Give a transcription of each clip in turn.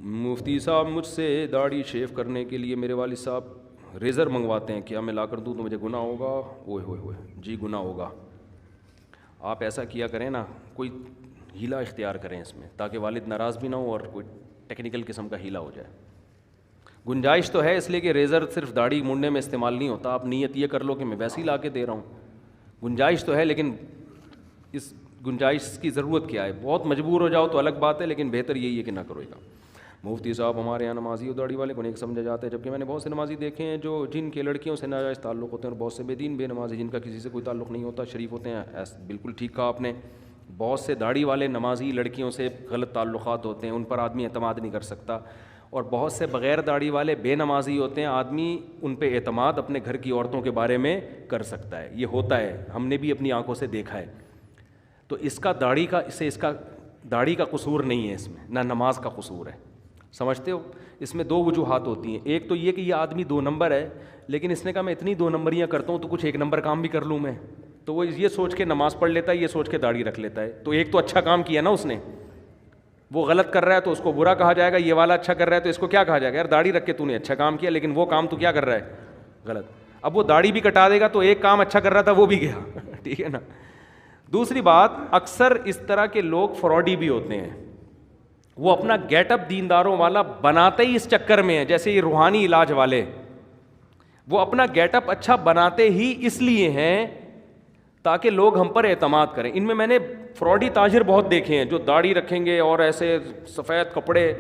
مفتی صاحب مجھ سے داڑھی شیو کرنے کے لیے میرے والد صاحب ریزر منگواتے ہیں, کیا میں لا کر دوں تو مجھے گناہ ہوگا؟ اوئے ہوئے ہوئے, جی گناہ ہوگا. آپ ایسا کیا کریں نا, کوئی ہیلا اختیار کریں اس میں, تاکہ والد ناراض بھی نہ ہو اور کوئی ٹیکنیکل قسم کا ہیلا ہو جائے. گنجائش تو ہے, اس لیے کہ ریزر صرف داڑھی مونڈنے میں استعمال نہیں ہوتا. آپ نیت یہ کر لو کہ میں ویسے ہی لا کے دے رہا ہوں. گنجائش تو ہے, لیکن اس گنجائش کی ضرورت کیا ہے؟ بہت مجبور ہو جاؤ تو الگ بات ہے, لیکن بہتر یہی ہے کہ نہ کرو گا. مفتی صاحب ہمارے یہاں نمازی اور داڑھی والے کو نہیں سمجھا جاتا ہے, جبکہ میں نے بہت سے نمازی دیکھے ہیں جن کے لڑکیوں سے ناجائز تعلق ہوتے ہیں, اور بہت سے بے دین بے نمازی جن کا کسی سے کوئی تعلق نہیں ہوتا شریف ہوتے ہیں. بالکل ٹھیک کہا آپ نے. بہت سے داڑھی والے نمازی لڑکیوں سے غلط تعلقات ہوتے ہیں, ان پر آدمی اعتماد نہیں کر سکتا. اور بہت سے بغیر داڑھی والے بے نمازی ہوتے ہیں, آدمی ان پہ اعتماد اپنے گھر کی عورتوں کے بارے میں کر سکتا ہے. یہ ہوتا ہے, ہم نے بھی اپنی آنکھوں سے دیکھا ہے. تو اس کا داڑھی کا قصور نہیں ہے اس میں, نہ نماز کا قصور ہے. سمجھتے ہو؟ اس میں دو وجوہات ہوتی ہیں. ایک تو یہ کہ یہ آدمی 2 نمبر ہے, لیکن اس نے کہا میں اتنی 2 نمبریاں کرتا ہوں تو کچھ 1 نمبر کام بھی کر لوں میں, تو وہ یہ سوچ کے نماز پڑھ لیتا ہے, یہ سوچ کے داڑھی رکھ لیتا ہے. تو ایک تو اچھا کام کیا نا اس نے, وہ غلط کر رہا ہے تو اس کو برا کہا جائے گا, یہ والا اچھا کر رہا ہے تو اس کو کیا کہا جائے گا؟ یار داڑھی رکھ کے تو نے اچھا کام کیا, لیکن وہ کام تو کیا کر رہا ہے؟ غلط. اب وہ داڑھی بھی کٹا دے گا تو ایک کام اچھا کر رہا تھا وہ بھی گیا. ٹھیک ہے نا. دوسری بات, اکثر اس طرح کے لوگ فراڈی بھی ہوتے ہیں. وہ اپنا گیٹ اپ دینداروں والا بناتے ہی اس چکر میں ہے, جیسے یہ روحانی علاج والے, وہ اپنا گیٹ اپ اچھا بناتے ہی اس لیے ہیں تاکہ لوگ ہم پر اعتماد کریں. ان میں نے فراڈی تاجر بہت دیکھے ہیں جو داڑھی رکھیں گے اور ایسے سفید کپڑے,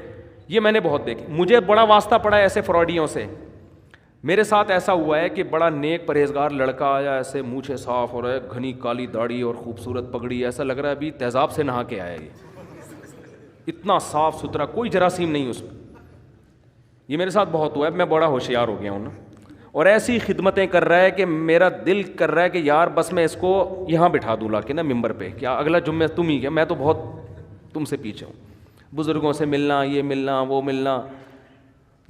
یہ میں نے بہت دیکھے. مجھے بڑا واسطہ پڑا ہے ایسے فراڈیوں سے. میرے ساتھ ایسا ہوا ہے کہ بڑا نیک پرہیزگار لڑکا آیا, ایسے مونچھیں صاف اور گھنی کالی داڑھی اور خوبصورت پگڑی, ایسا لگ رہا ہے ابھی تیزاب سے نہا کے آیا. یہ اتنا صاف ستھرا, کوئی جراثیم نہیں اس میں. یہ میرے ساتھ بہت ہوا ہے, میں بڑا ہوشیار ہو گیا ہوں نا. اور ایسی خدمتیں کر رہا ہے کہ میرا دل کر رہا ہے کہ یار بس میں اس کو یہاں بٹھا دوں لا کے نا ممبر پہ, کیا اگلا جمعہ تم ہی کیا, میں تو بہت تم سے پیچھے ہوں. بزرگوں سے ملنا, یہ ملنا وہ ملنا,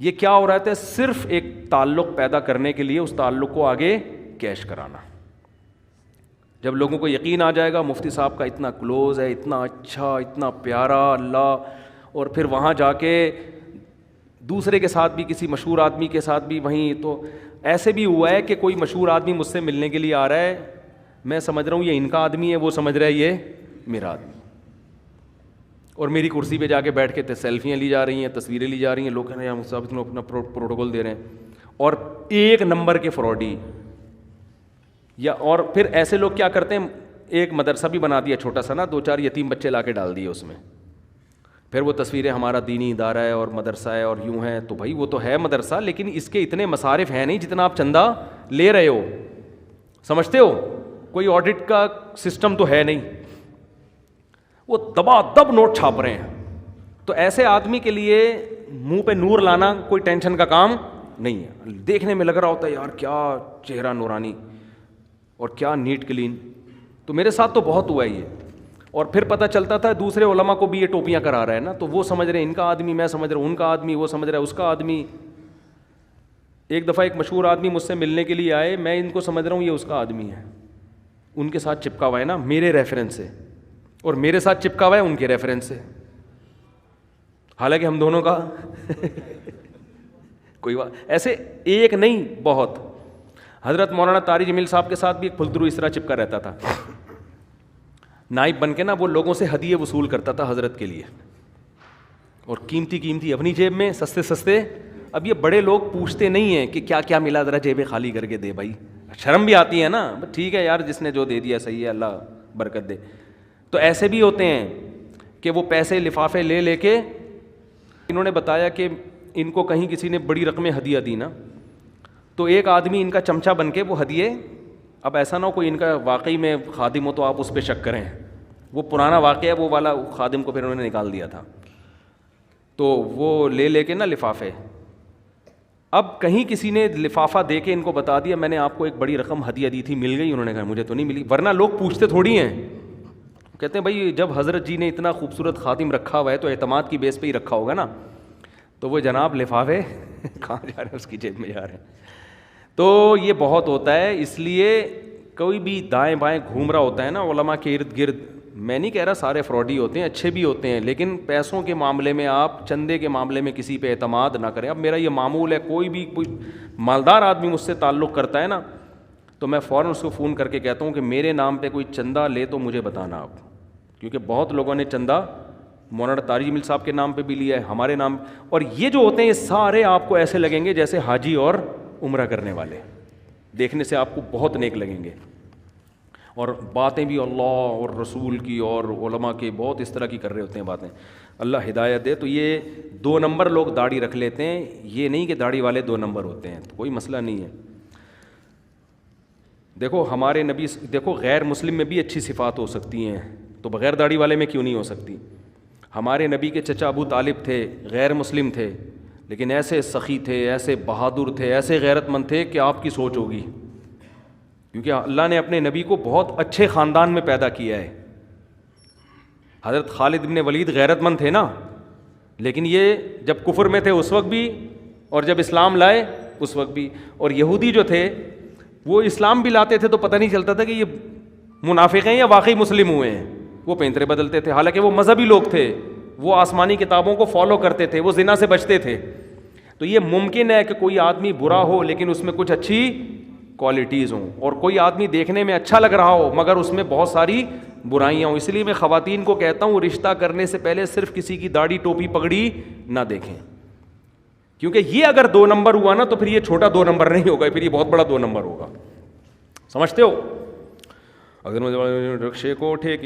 یہ کیا ہو رہا ہے؟ صرف ایک تعلق پیدا کرنے کے لیے اس تعلق کو آگے کیش کرانا. جب لوگوں کو یقین آ جائے گا مفتی صاحب کا اتنا کلوز ہے, اتنا اچھا, اتنا پیارا اللہ, اور پھر وہاں جا کے دوسرے کے ساتھ بھی, کسی مشہور آدمی کے ساتھ بھی وہیں. تو ایسے بھی ہوا ہے کہ کوئی مشہور آدمی مجھ سے ملنے کے لیے آ رہا ہے, میں سمجھ رہا ہوں یہ ان کا آدمی ہے, وہ سمجھ رہا ہے یہ میرا آدمی, اور میری کرسی پہ جا کے بیٹھ کے سیلفیاں لی جا رہی ہیں, تصویریں لی جا رہی ہیں. لوگ کہہ رہے ہیں صاحب اتنا اپنا پروٹوکول دے رہے ہیں. اور 1 نمبر کے فراڈی. یا اور پھر ایسے لوگ کیا کرتے ہیں, ایک مدرسہ بھی بنا دیا چھوٹا سا نا, 2-4 یتیم بچے لا کے ڈال دیے اس میں. پھر وہ تصویریں ہمارا دینی ادارہ ہے اور مدرسہ ہے اور یوں ہے. تو بھائی وہ تو ہے مدرسہ, لیکن اس کے اتنے مصارف ہیں نہیں جتنا آپ چندہ لے رہے ہو. سمجھتے ہو؟ کوئی آڈٹ کا سسٹم تو ہے نہیں, وہ دبا دب نوٹ چھاپ رہے ہیں. تو ایسے آدمی کے لیے منہ پہ نور لانا کوئی ٹینشن کا کام نہیں ہے. دیکھنے میں لگ رہا ہوتا ہے یار کیا چہرہ نورانی اور کیا نیٹ کلین. تو میرے ساتھ تو بہت ہوا ہے یہ. اور پھر پتہ چلتا تھا دوسرے علماء کو بھی یہ ٹوپیاں کرا رہا ہے نا, تو وہ سمجھ رہے ہیں ان کا آدمی, میں سمجھ رہا ہوں ان کا آدمی, وہ سمجھ رہا ہے اس کا آدمی. ایک دفعہ ایک مشہور آدمی مجھ سے ملنے کے لیے آئے, میں ان کو سمجھ رہا ہوں یہ اس کا آدمی ہے, ان کے ساتھ چپکا ہوا ہے نا میرے ریفرنس سے, اور میرے ساتھ چپکا ہوا ہے ان کے ریفرنس سے, حالانکہ ہم دونوں کا کوئی ایسے ایک نہیں بہت. حضرت مولانا طاری جمیل صاحب کے ساتھ بھی ایک پھلدرو اس طرح چپکا رہتا تھا, نائب بن کے نا, وہ لوگوں سے ہدیے وصول کرتا تھا حضرت کے لیے, اور قیمتی اپنی جیب میں, سستے. اب یہ بڑے لوگ پوچھتے نہیں ہیں کہ کیا کیا ملا, ذرا جیبیں خالی کر کے دے بھائی, شرم بھی آتی ہے نا. ٹھیک ہے یار, جس نے جو دے دیا صحیح ہے, اللہ برکت دے. تو ایسے بھی ہوتے ہیں کہ وہ پیسے لفافے لے کے, انہوں نے بتایا کہ ان کو کہیں کسی نے بڑی رقمیں ہدیہ دی نا, تو ایک آدمی ان کا چمچہ بن کے وہ ہدیے, اب ایسا نہ ہو کوئی ان کا واقعی میں خادم ہو تو آپ اس پہ شک کریں, وہ پرانا واقعہ ہے, وہ والا خادم کو پھر انہوں نے نکال دیا تھا. تو وہ لے کے نا لفافے, اب کہیں کسی نے لفافہ دے کے ان کو بتا دیا میں نے آپ کو ایک بڑی رقم ہدیہ دی تھی, مل گئی؟ انہوں نے کہا مجھے تو نہیں ملی. ورنہ لوگ پوچھتے تھوڑی ہیں, کہتے ہیں بھائی جب حضرت جی نے اتنا خوبصورت خادم رکھا ہوا ہے تو اعتماد کی بیس پہ ہی رکھا ہوگا نا. تو وہ جناب لفافے کہاں جا رہے ہیں, اس کی جیب میں جا رہے ہیں. تو یہ بہت ہوتا ہے, اس لیے کوئی بھی دائیں بائیں گھوم رہا ہوتا ہے نا علماء کے ارد گرد, میں نہیں کہہ رہا سارے فراڈی ہوتے ہیں, اچھے بھی ہوتے ہیں, لیکن پیسوں کے معاملے میں آپ چندے کے معاملے میں کسی پہ اعتماد نہ کریں. اب میرا یہ معمول ہے, کوئی مالدار آدمی مجھ سے تعلق کرتا ہے نا, تو میں فوراً اس کو فون کر کے کہتا ہوں کہ میرے نام پہ کوئی چندہ لے تو مجھے بتانا آپ, کیونکہ بہت لوگوں نے چندہ مولانا طارق جمیل صاحب کے نام پہ بھی لیا ہے, ہمارے نام. اور یہ جو ہوتے ہیں یہ سارے آپ کو ایسے لگیں گے جیسے حاجی اور عمرہ کرنے والے, دیکھنے سے آپ کو بہت نیک لگیں گے, اور باتیں بھی اللہ اور رسول کی اور علماء کے بہت اس طرح کی کر رہے ہوتے ہیں باتیں. اللہ ہدایت دے. تو یہ 2 نمبر لوگ داڑھی رکھ لیتے ہیں, یہ نہیں کہ داڑھی والے 2 نمبر ہوتے ہیں, تو کوئی مسئلہ نہیں ہے. دیکھو ہمارے نبی, دیکھو غیر مسلم میں بھی اچھی صفات ہو سکتی ہیں, تو بغیر داڑھی والے میں کیوں نہیں ہو سکتی. ہمارے نبی کے چچا ابو طالب تھے, غیر مسلم تھے, لیکن ایسے سخی تھے, ایسے بہادر تھے, ایسے غیرت مند تھے کہ آپ کی سوچ ہوگی, کیونکہ اللہ نے اپنے نبی کو بہت اچھے خاندان میں پیدا کیا ہے. حضرت خالد بن ولید غیرت مند تھے نا, لیکن یہ جب کفر میں تھے اس وقت بھی, اور جب اسلام لائے اس وقت بھی. اور یہودی جو تھے وہ اسلام بھی لاتے تھے تو پتہ نہیں چلتا تھا کہ یہ منافق ہیں یا واقعی مسلم ہوئے ہیں, وہ پینترے بدلتے تھے, حالانکہ وہ مذہبی لوگ تھے, وہ آسمانی کتابوں کو فالو کرتے تھے, وہ زنا سے بچتے تھے. تو یہ ممکن ہے کہ کوئی آدمی برا ہو لیکن اس میں کچھ اچھی کوالٹیز ہوں, اور کوئی آدمی دیکھنے میں اچھا لگ رہا ہو مگر اس میں بہت ساری برائیاں ہوں. اس لیے میں خواتین کو کہتا ہوں رشتہ کرنے سے پہلے صرف کسی کی داڑھی ٹوپی پگڑی نہ دیکھیں, کیونکہ یہ اگر 2 نمبر ہوا نا تو پھر یہ چھوٹا 2 نمبر نہیں ہوگا, پھر یہ بہت بڑا 2 نمبر ہوگا. سمجھتے ہو؟ اگر رکشے کو ٹھیک